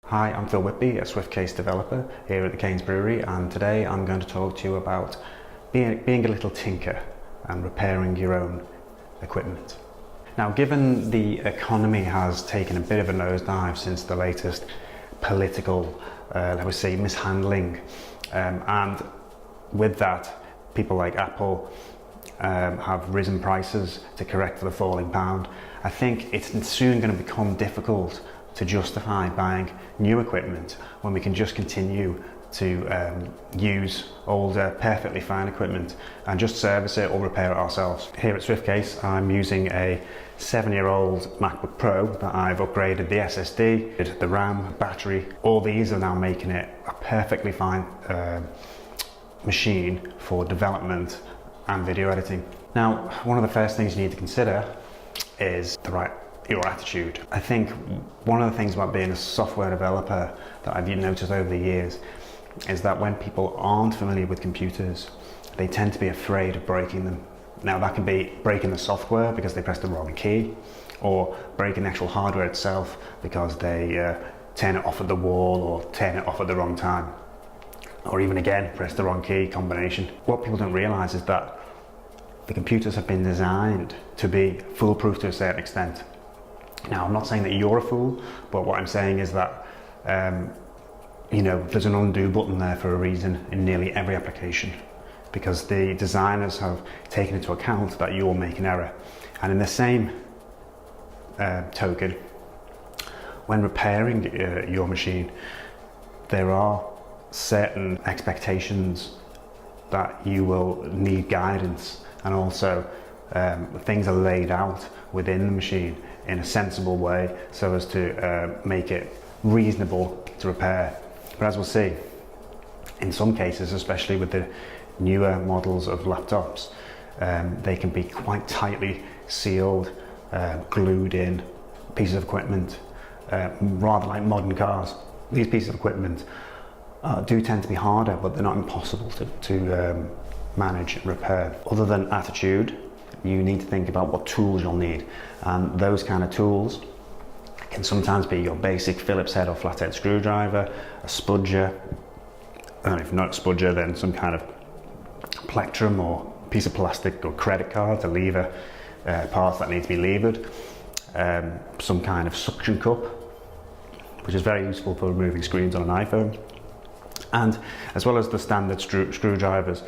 Hi, I'm Phil Whitby, a SwiftCase developer here at the Cairns Brewery, and today I'm going to talk to you about being a little tinker and repairing your own equipment. Now, given the economy has taken a bit of a nosedive since the latest political, let me say, mishandling, and with that, people like Apple have risen prices to correct for the falling pound. I think it's soon going to become difficult to justify buying new equipment when we can just continue to use older, perfectly fine equipment and just service it or repair it ourselves. Here at SwiftCase, I'm using a 7-year-old MacBook Pro that I've upgraded the SSD, the RAM, battery. All these are now making it a perfectly fine machine for development and video editing. Now, one of the first things you need to consider is your attitude. I think one of the things about being a software developer that I've noticed over the years is that when people aren't familiar with computers, they tend to be afraid of breaking them. Now, that can be breaking the software because they press the wrong key, or breaking the actual hardware itself because they turn it off at the wall or turn it off at the wrong time, or even again press the wrong key combination. What people don't realize is that the computers have been designed to be foolproof to a certain extent. Now, I'm not saying that you're a fool, but what I'm saying is that there's an undo button there for a reason in nearly every application, because the designers have taken into account that you will make an error. And in the same token, when repairing your machine, there are certain expectations that you will need guidance, and also things are laid out within the machine in a sensible way so as to make it reasonable to repair. But as we'll see, in some cases, especially with the newer models of laptops, they can be quite tightly sealed, glued in pieces of equipment, rather like modern cars. These pieces of equipment do tend to be harder, but they're not impossible to manage and repair. Other than attitude, you need to think about what tools you'll need, and those kind of tools can sometimes be your basic Phillips head or flathead screwdriver, a spudger, and if not a spudger, then some kind of plectrum or piece of plastic or credit card to lever parts that need to be levered, some kind of suction cup, which is very useful for removing screens on an iPhone, and as well as the standard screwdrivers,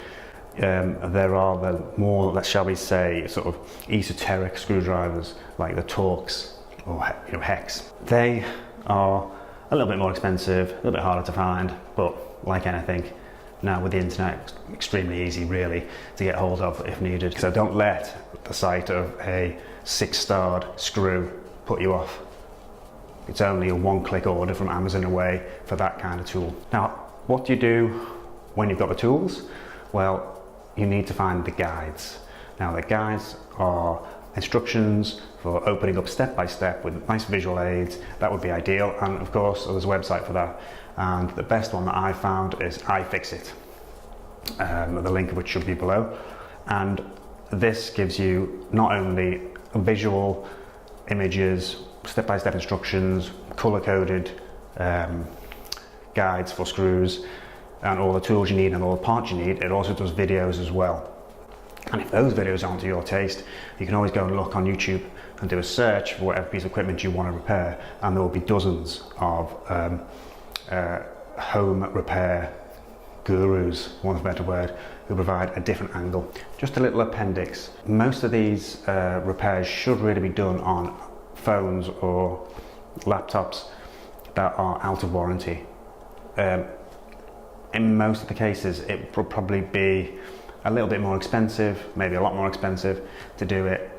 there are the more, shall we say, sort of esoteric screwdrivers like the Torx or hex. They are a little bit more expensive, a little bit harder to find, but like anything, now with the internet, it's extremely easy really to get hold of if needed. So don't let the sight of a 6-starred screw put you off. It's only a one-click order from Amazon away for that kind of tool. Now, what do you do when you've got the tools? Well, you need to find the guides. Now, the guides are instructions for opening up step by step with nice visual aids. That would be ideal, and of course there's a website for that, and the best one that I found is iFixit, the link of which should be below. And this gives you not only visual images, step by step instructions, color coded guides for screws and all the tools you need and all the parts you need, it also does videos as well. And if those videos aren't to your taste, you can always go and look on YouTube and do a search for whatever piece of equipment you want to repair, and there will be dozens of home repair gurus, for want of a better word, who provide a different angle. Just a little appendix. Most of these repairs should really be done on phones or laptops that are out of warranty. In most of the cases, it will probably be a little bit more expensive, maybe a lot more expensive, to do it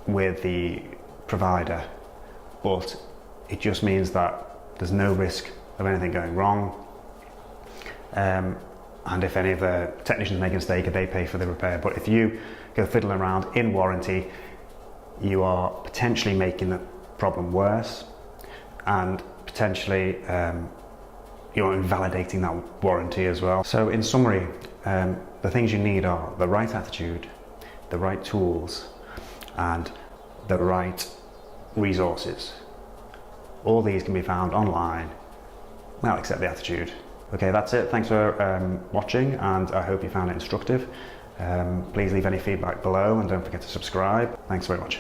with the provider, but it just means that there's no risk of anything going wrong, and if any of the technicians make a mistake, they pay for the repair. But if you go fiddling around in warranty, you are potentially making the problem worse, and potentially you're invalidating that warranty as well. So in summary, the things you need are the right attitude, the right tools, and the right resources. All these can be found online, well, except the attitude. Okay, that's it. Thanks for watching, and I hope you found it instructive. Please leave any feedback below and don't forget to subscribe. Thanks very much.